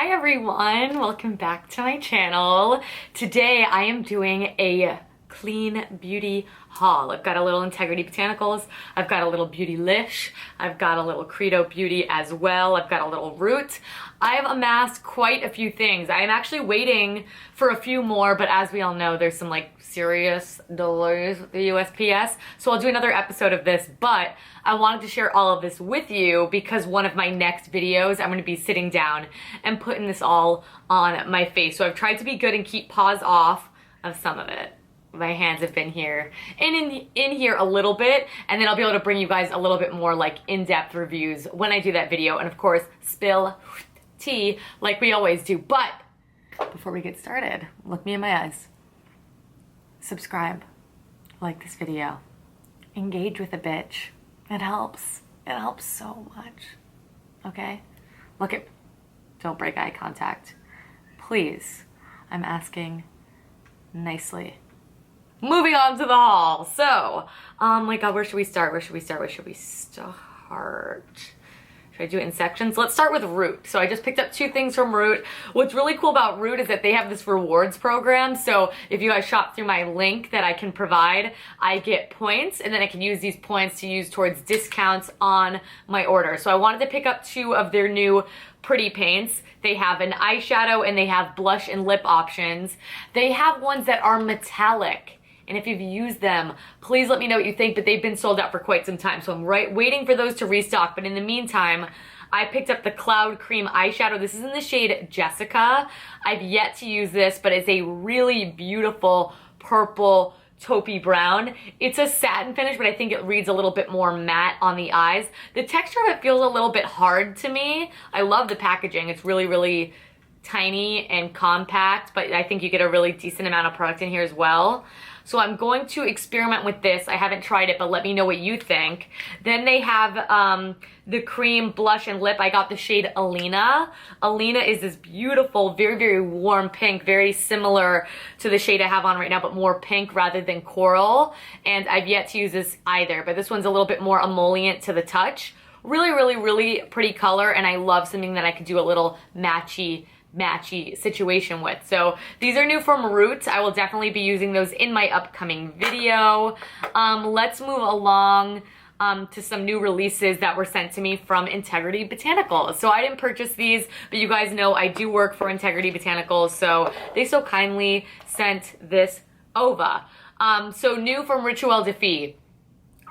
Hi everyone, welcome back to my channel. Today I am doing a clean beauty haul. I've got a little Integrity Botanicals, I've got a little Beautylish, I've got a little Credo beauty as well, I've got a little Root. I've amassed quite a few things. I am actually waiting for a few more, but as we all know, there's some like serious delays with the USPS, so I'll do another episode of this, but I wanted to share all of this with you because one of my next videos, I'm going to be sitting down and putting this all on my face. So I've tried to be good and keep paws off of some of it. My hands have been here and in here a little bit, and then I'll be able to bring you guys a little bit more like in-depth reviews when I do that video, and of course spill tea like we always do. But before we get started, look me in my eyes, subscribe, like this video, engage with a bitch. It helps so much, okay? Look at, don't break eye contact, please. I'm asking nicely. Moving on to the haul. So, my God, where should we start? Where should we start? Should I do it in sections? Let's start with Root. So I just picked up two things from Root. What's really cool about Root is that they have this rewards program. So if you guys shop through my link that I can provide, I get points, and then I can use these points to use towards discounts on my order. So I wanted to pick up two of their new pretty paints. They have an eyeshadow and they have blush and lip options. They have ones that are metallic. And if you've used them, please let me know what you think, but they've been sold out for quite some time. So I'm waiting for those to restock. But in the meantime, I picked up the Cloud Cream eyeshadow. This is in the shade Jessica. I've yet to use this, but it's a really beautiful purple taupey brown. It's a satin finish, but I think it reads a little bit more matte on the eyes. The texture of it feels a little bit hard to me. I love the packaging. It's really, really tiny and compact, but I think you get a really decent amount of product in here as well. So I'm going to experiment with this. I haven't tried it, but let me know what you think. Then they have the cream blush and lip. I got the shade Alina. Alina is this beautiful, very, very warm pink, very similar to the shade I have on right now, but more pink rather than coral. And I've yet to use this either, but this one's a little bit more emollient to the touch. Really, really, really pretty color, and I love something that I could do a little matchy situation with. So these are new from Root. I will definitely be using those in my upcoming video. Let's move along to some new releases that were sent to me from Integrity Botanicals. So I didn't purchase these, but you guys know I do work for Integrity Botanicals, so they so kindly sent this over. So new from Rituel de Fille.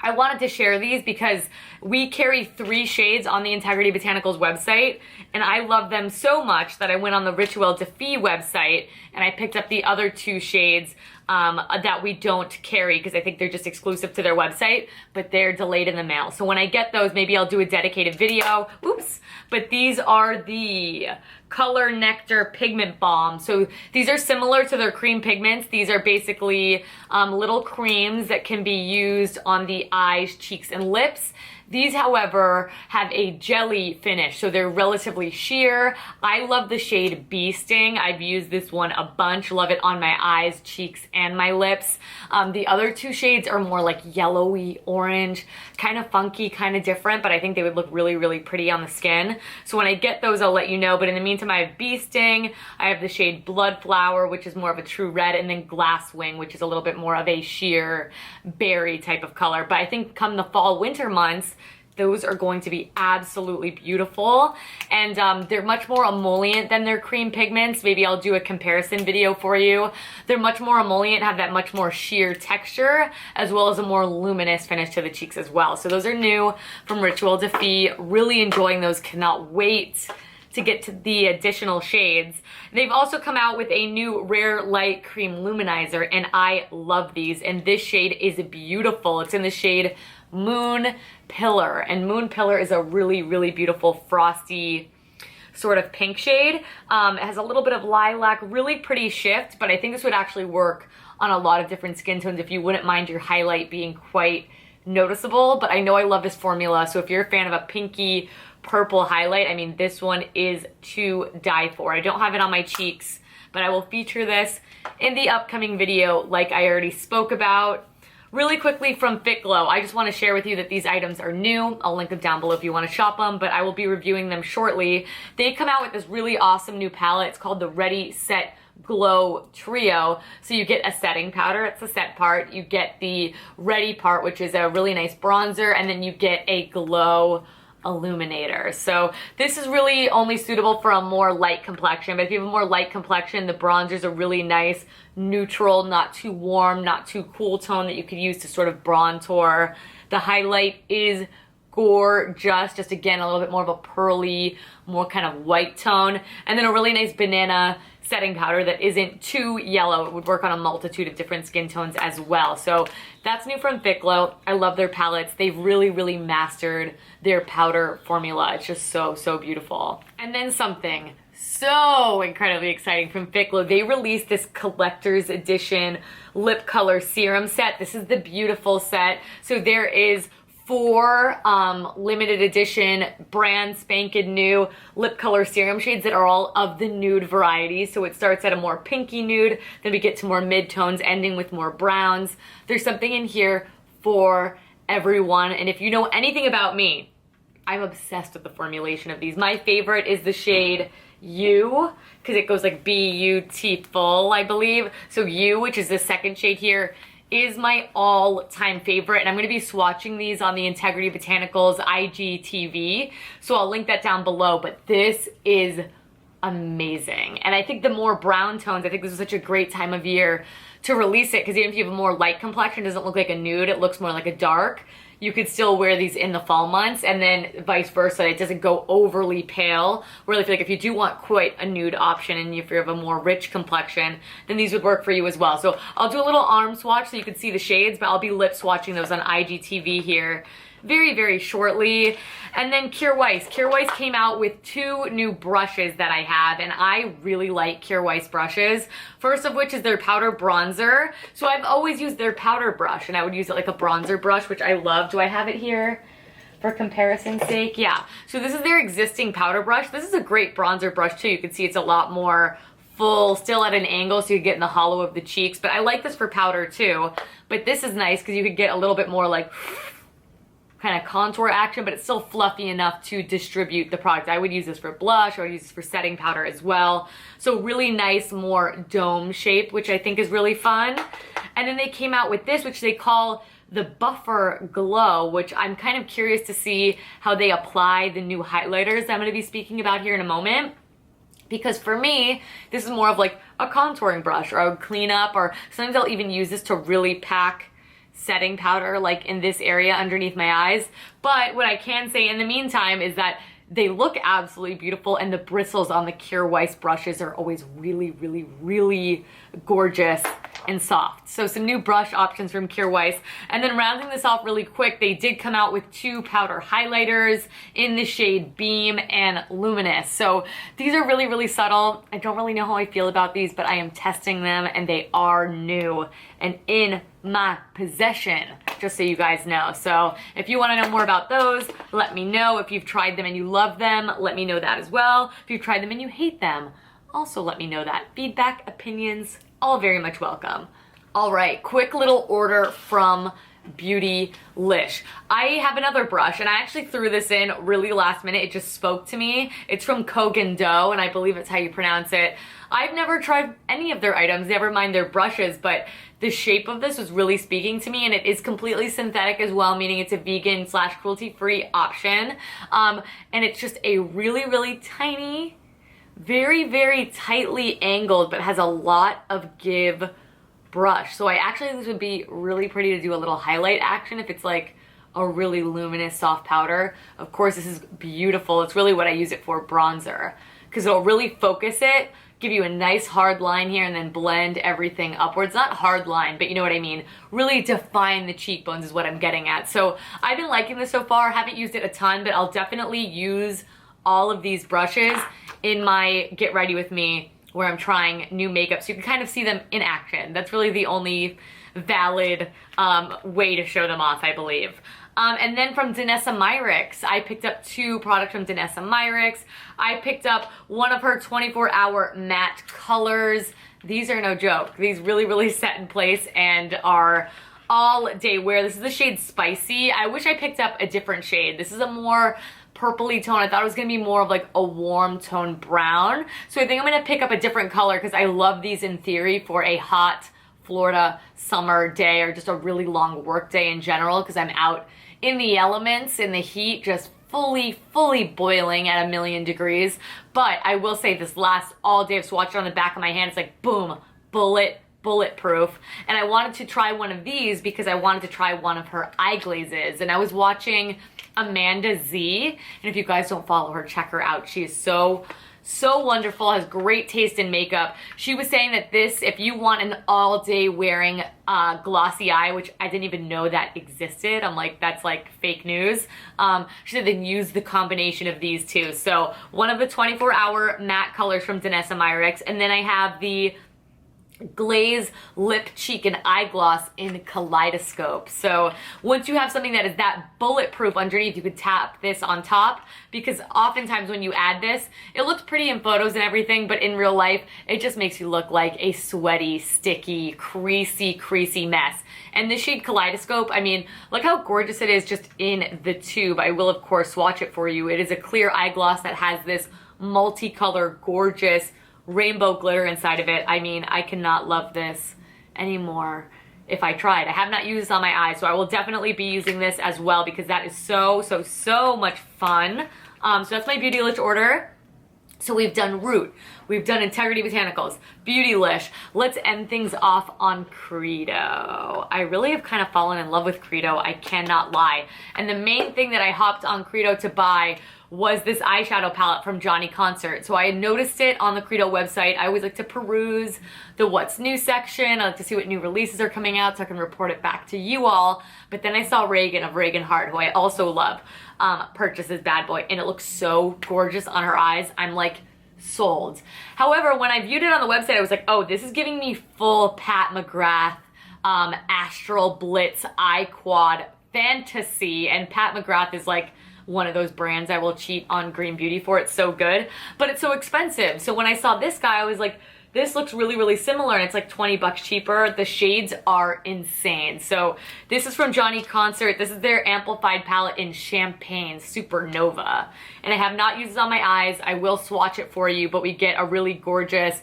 I wanted to share these because we carry 3 shades on the Integrity Botanicals website, and I love them so much that I went on the Rituel de Fille website and I picked up the other 2 shades that we don't carry because I think they're just exclusive to their website, but they're delayed in the mail. So when I get those, maybe I'll do a dedicated video. Oops. But these are the Color Nectar Pigment Balm. So these are similar to their cream pigments. These are basically little creams that can be used on the eyes, cheeks, and lips. These, however, have a jelly finish, so they're relatively sheer. I love the shade Bee Sting. I've used this one a bunch. Love it on my eyes, cheeks, and my lips. The other 2 shades are more like yellowy orange, kind of funky, kind of different, but I think they would look really, really pretty on the skin. So when I get those, I'll let you know. But in the meantime, I have Bee Sting. I have the shade Blood Flower, which is more of a true red, and then Glasswing, which is a little bit more of a sheer berry type of color. But I think come the fall, winter months, those are going to be absolutely beautiful, and they're much more emollient than their cream pigments. Maybe I'll do a comparison video for you. They're much more emollient, have that much more sheer texture, as well as a more luminous finish to the cheeks as well. So those are new from Rituel de Fille. Really enjoying those, cannot wait to get to the additional shades. They've also come out with a new Rare Light Cream Luminizer, and I love these, and this shade is beautiful. It's in the shade Moon Pillar, and Moon Pillar is a really, really beautiful frosty sort of pink shade. It has a little bit of lilac, really pretty shift, but I think this would actually work on a lot of different skin tones if you wouldn't mind your highlight being quite noticeable. But I know I love this formula, so if you're a fan of a pinky purple highlight, I mean, this one is to die for. I don't have it on my cheeks, but I will feature this in the upcoming video like I already spoke about. Really quickly from Fitglow, I just want to share with you that these items are new. I'll link them down below if you want to shop them, but I will be reviewing them shortly. They come out with this really awesome new palette. It's called the Ready, Set, Glow Trio. So you get a setting powder, it's the set part. You get the ready part, which is a really nice bronzer, and then you get a glow illuminator. So this is really only suitable for a more light complexion, but if you have a more light complexion, the bronzer's a really nice neutral, not too warm, not too cool tone that you could use to sort of bronzer. The highlight is gorgeous, just again a little bit more of a pearly, more kind of white tone, and then a really nice banana setting powder that isn't too yellow. It would work on a multitude of different skin tones as well. So that's new from Fitglow. I love their palettes. They've really mastered their powder formula. It's just so beautiful. And then something so incredibly exciting from Fitglow. They released this collector's edition lip color serum set. This is the beautiful set. So there is 4 limited edition brand spanking new lip color serum shades that are all of the nude variety. So it starts at a more pinky nude, then we get to more mid-tones, ending with more browns. There's something in here for everyone, and if you know anything about me, I'm obsessed with the formulation of these. My favorite is the shade U, because it goes like beautiful, I believe. So U, which is the second shade here, is my all-time favorite, and I'm going to be swatching these on the Integrity Botanicals IGTV, so I'll link that down below, but this is amazing. And I think the more brown tones, I think this is such a great time of year to release it, because even if you have a more light complexion, it doesn't look like a nude, it looks more like a dark. You could still wear these in the fall months, and then vice versa, it doesn't go overly pale, where I feel like if you do want quite a nude option and if you have a more rich complexion, then these would work for you as well. So I'll do a little arm swatch so you can see the shades, but I'll be lip swatching those on IGTV here very shortly. And then Kjaer Weis. Kjaer Weis came out with 2 new brushes that I have, and I really like Kjaer Weis brushes. First of which is their powder bronzer. So I've always used their powder brush, and I would use it like a bronzer brush, which I love. Do I have it here for comparison's sake? Yeah. So this is their existing powder brush. This is a great bronzer brush too. You can see it's a lot more full, still at an angle, so you get in the hollow of the cheeks. But I like this for powder too. But this is nice because you could get a little bit more like kind of contour action, but it's still fluffy enough to distribute the product. I would use this for blush, or I would use this for setting powder as well. So really nice, more dome shape, which I think is really fun. And then they came out with this, which they call the Buffer Glow, which I'm kind of curious to see how they apply the new highlighters that I'm going to be speaking about here in a moment. Because for me, this is more of like a contouring brush, or I would clean up, or sometimes I'll even use this to really pack setting powder like in this area underneath my eyes. But what I can say in the meantime is that they look absolutely beautiful, and the bristles on the Kjaer Weis brushes are always really gorgeous and soft. So some new brush options from Kjaer Weis. And then rounding this off really quick, they did come out with 2 powder highlighters in the shade Beam and Luminous. So these are really subtle. I don't really know how I feel about these, but I am testing them, and they are new and in my possession, just so you guys know. So if you want to know more about those, let me know. If you've tried them and you love them, let me know that as well. If you've tried them and you hate them, also let me know that. Feedback, opinions, all very much welcome. All right, quick little order from Beautylish. I have another brush, and I actually threw this in really last minute. It just spoke to me. It's from Koh Gen Do, and I believe it's how you pronounce it. I've never tried any of their items, never mind their brushes, but the shape of this was really speaking to me, and it is completely synthetic as well, meaning it's a vegan / cruelty-free option. And it's just a really tiny, very tightly angled, but has a lot of give brush. So I actually think this would be really pretty to do a little highlight action if it's like a really luminous soft powder. Of course, this is beautiful. It's really what I use it for, bronzer, because it'll really focus it, give you a nice hard line here, and then blend everything upwards. Not hard line, but you know what I mean. Really define the cheekbones is what I'm getting at. So I've been liking this so far. Haven't used it a ton, but I'll definitely use all of these brushes in my Get Ready With Me where I'm trying new makeup, so you can kind of see them in action. That's really the only valid way to show them off, I believe. And then from Danessa Myricks, I picked up 2 products from Danessa Myricks. I picked up one of her 24-hour matte colors. These are no joke. These really set in place and are all day wear. This is the shade Spicey. I wish I picked up a different shade. This is a more purpley tone. I thought it was gonna be more of like a warm tone brown. So I think I'm gonna pick up a different color because I love these in theory for a hot Florida summer day or just a really long work day in general because I'm out in the elements, in the heat, just fully boiling at 1,000,000 degrees. But I will say this lasts all day. I've swatched it on the back of my hand. It's like boom, bulletproof. And I wanted to try one of these because I wanted to try one of her eye glazes. And I was watching Amanda Z, and if you guys don't follow her, check her out. She is so wonderful, has great taste in makeup. She was saying that this, if you want an all-day wearing glossy eye, which I didn't even know that existed, I'm like, that's like fake news. She said then use the combination of these two. So one of the 24-hour matte colors from Danessa Myricks, and then I have the glaze lip, cheek, and eye gloss in Kaleidescope. So once you have something that is that bulletproof underneath, you could tap this on top, because oftentimes when you add this, it looks pretty in photos and everything, but in real life, it just makes you look like a sweaty, sticky, creasy mess. And this shade Kaleidescope, I mean, look how gorgeous it is just in the tube. I will, of course, swatch it for you. It is a clear eye gloss that has this multicolor, gorgeous rainbow glitter inside of it. I mean, I cannot love this anymore if I tried. I have not used this on my eyes, so I will definitely be using this as well because that is so much fun. So that's my Beautylish order. So we've done Root, we've done Integrity Botanicals, Beautylish. Let's end things off on Credo. I really have kind of fallen in love with Credo, I cannot lie. And the main thing that I hopped on Credo to buy was this eyeshadow palette from Johnny Concert. So I had noticed it on the Credo website. I always like to peruse the what's new section. I like to see what new releases are coming out so I can report it back to you all. But then I saw Reagan of Reagan Hart, who I also love, purchase this bad boy, and it looks so gorgeous on her eyes. I'm like sold. However, when I viewed it on the website, I was like, oh, this is giving me full Pat McGrath Astral Blitz Eye Quad fantasy, and Pat McGrath is like one of those brands I will cheat on Green Beauty for. It's so good, but it's so expensive. So when I saw this guy, I was like, this looks really similar, and it's like 20 bucks cheaper. The shades are insane. So this is from Johnny Concert. This is their amplified palette in Champagne Supernova. And I have not used this on my eyes. I will swatch it for you, but we get a really gorgeous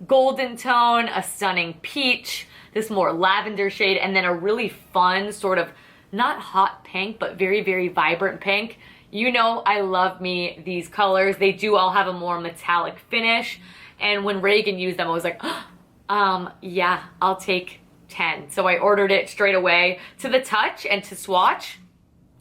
golden tone, a stunning peach, this more lavender shade, and then a really fun sort of not hot pink, but very vibrant pink. You know I love me these colors. They do all have a more metallic finish. And when Reagan used them, I was like, yeah, I'll take 10. So I ordered it straight away. To the touch and to swatch,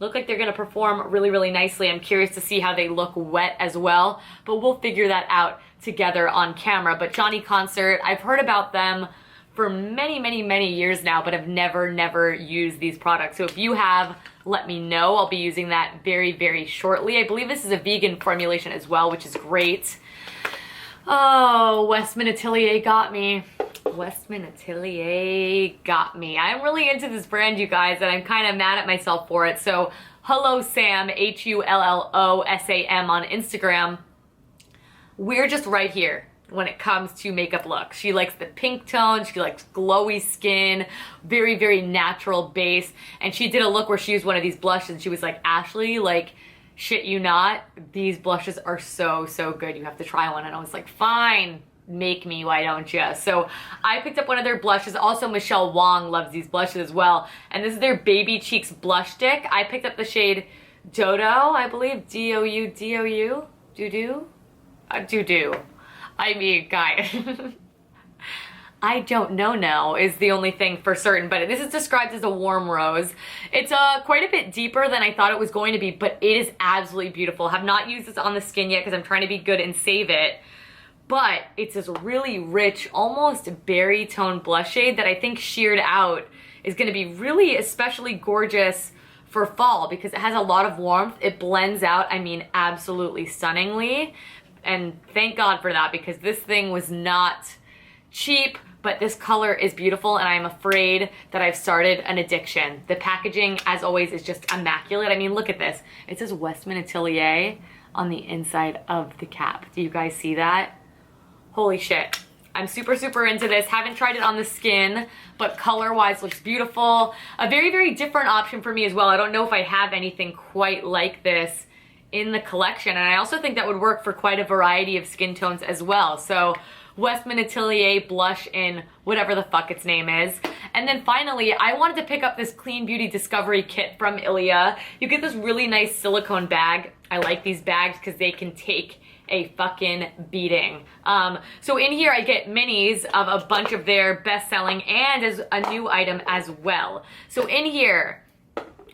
look like they're gonna perform really nicely. I'm curious to see how they look wet as well, but we'll figure that out together on camera. But Johnny Concert, I've heard about them for many years now, but I've never used these products. So if you have, let me know. I'll be using that very shortly. I believe this is a vegan formulation as well, which is great. Oh, Westman Atelier got me. Westman Atelier got me. I'm really into this brand, you guys, and I'm kind of mad at myself for it. So Hello Sam, HULLOSAM on Instagram. We're just right here when it comes to makeup looks. She likes the pink tone, she likes glowy skin, very natural base. And she did a look where she used one of these blushes and she was like, Ashley, like, shit you not, these blushes are so good. You have to try one. And I was like, fine, make me, why don't you? So I picked up one of their blushes. Also, Michelle Wong loves these blushes as well. And this is their Baby Cheeks blush stick. I picked up the shade Dodo, I believe, D-O-U, Doo-doo? Doo-doo. I mean, guys, I don't know now is the only thing for certain, but this is described as a warm rose. It's quite a bit deeper than I thought it was going to be, but it is absolutely beautiful. Have not used this on the skin yet because I'm trying to be good and save it, but it's this really rich, almost berry tone blush shade that I think sheared out is going to be really especially gorgeous for fall because it has a lot of warmth. It blends out, I mean, absolutely stunningly. And thank God for that because this thing was not cheap, but this color is beautiful and I'm afraid that I've started an addiction. The packaging, as always, is just immaculate. I mean, look at this. It says Westman Atelier on the inside of the cap. Do you guys see that? Holy shit. I'm super, super into this. Haven't tried it on the skin, but color-wise looks beautiful. A very, very different option for me as well. I don't know if I have anything quite like this in the collection, and I also think that would work for quite a variety of skin tones as well. So Westman Atelier blush in whatever the fuck its name is. And then finally, I wanted to pick up this Clean Beauty Discovery Kit from Ilia. You get this really nice silicone bag. I like these bags because they can take a fucking beating. So in here I get minis of a bunch of their best-selling and as a new item as well. So in here,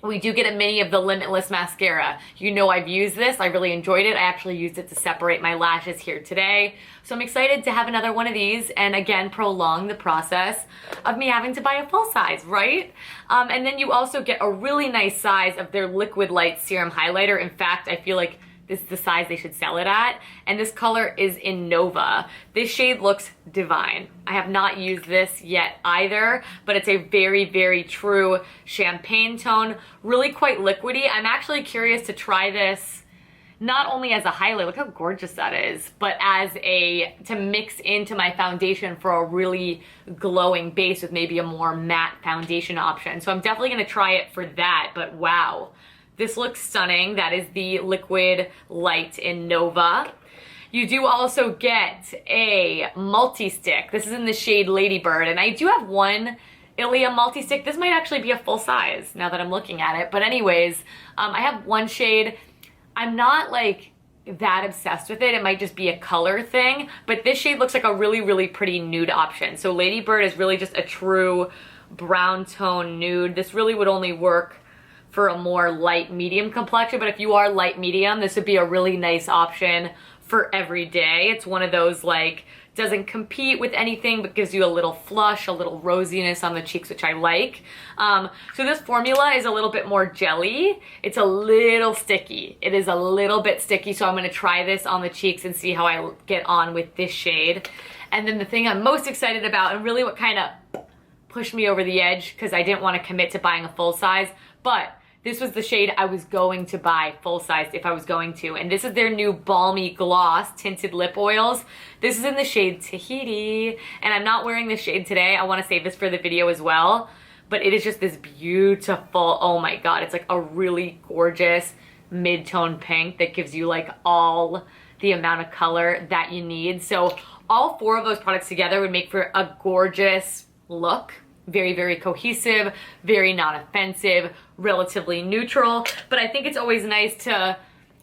we do get a mini of the Limitless Mascara. You know I've used this. I really enjoyed it. I actually used it to separate my lashes here today. So I'm excited to have another one of these and again prolong the process of me having to buy a full size, right? And then you also get a really nice size of their Liquid Light Serum Highlighter. In fact, I feel like this is the size they should sell it at. And this color is in Nova. This shade looks divine. I have not used this yet either, but it's a very, very true champagne tone. Really quite liquidy. I'm actually curious to try this not only as a highlight, look how gorgeous that is, but as to mix into my foundation for a really glowing base with maybe a more matte foundation option. So I'm definitely gonna try it for that, but wow. This looks stunning. That is the Liquid Light in Nova. You do also get a multi-stick. This is in the shade Ladybird, and I do have one Ilia multi-stick. This might actually be a full size now that I'm looking at it. But anyways, I have one shade. I'm not like that obsessed with it. It might just be a color thing, but this shade looks like a really, really pretty nude option. So Ladybird is really just a true brown tone nude. This really would only work for a more light medium complexion, but if you are light medium, this would be a really nice option for every day. It's one of those like doesn't compete with anything but gives you a little flush, a little rosiness on the cheeks, which I like. So this formula is a little bit more jelly. It's a little sticky. It is a little bit sticky, so I'm gonna try this on the cheeks and see how I get on with this shade. And then the thing I'm most excited about, and really what kind of pushed me over the edge because I didn't want to commit to buying a full size, but this was the shade I was going to buy full size if I was going to. And this is their new Balmy Gloss Tinted Lip Oils. This is in the shade Tahiti. And I'm not wearing this shade today. I want to save this for the video as well. But it is just this beautiful, oh my god, it's like a really gorgeous mid-tone pink that gives you like all the amount of color that you need. So all four of those products together would make for a gorgeous look. Very, very cohesive, very non-offensive, relatively neutral. But I think it's always nice to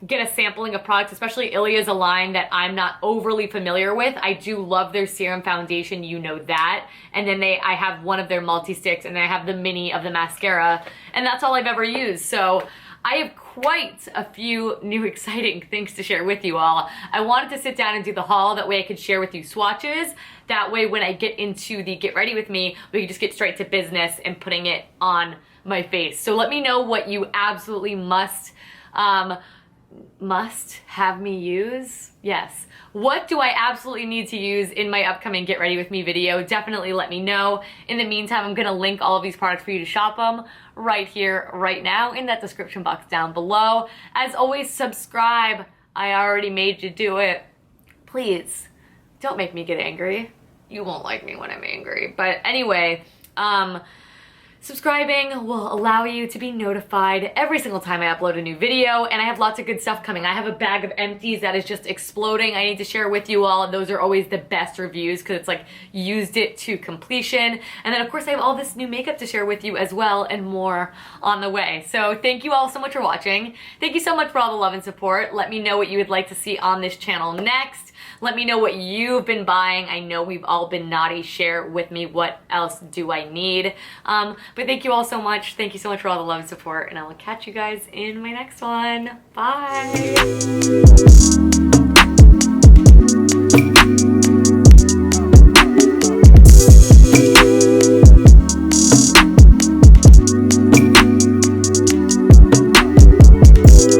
get a sampling of products, especially Ilia is a line that I'm not overly familiar with. I do love their serum foundation, you know that. And then I have one of their multi-sticks, and then I have the mini of the mascara, and that's all I've ever used. So I have quite a few new exciting things to share with you all. I wanted to sit down and do the haul, that way I could share with you swatches. That way when I get into the get ready with me, we can just get straight to business and putting it on my face. So let me know what you absolutely must have me use. Yes. What do I absolutely need to use in my upcoming Get Ready With Me video? Definitely let me know. In the meantime, I'm gonna link all of these products for you to shop them right here, right now, in that description box down below. As always, subscribe. I already made you do it. Please, don't make me get angry. You won't like me when I'm angry. But anyway, subscribing will allow you to be notified every single time I upload a new video, and I have lots of good stuff coming. I have a bag of empties that is just exploding. I need to share with you all, and those are always the best reviews because it's like used it to completion. And then of course I have all this new makeup to share with you as well, and more on the way. So thank you all so much for watching. Thank you so much for all the love and support. Let me know what you would like to see on this channel next. Let me know what you've been buying. I know we've all been naughty. Share with me what else do I need. But thank you all so much. Thank you so much for all the love and support, and I will catch you guys in my next one. Bye.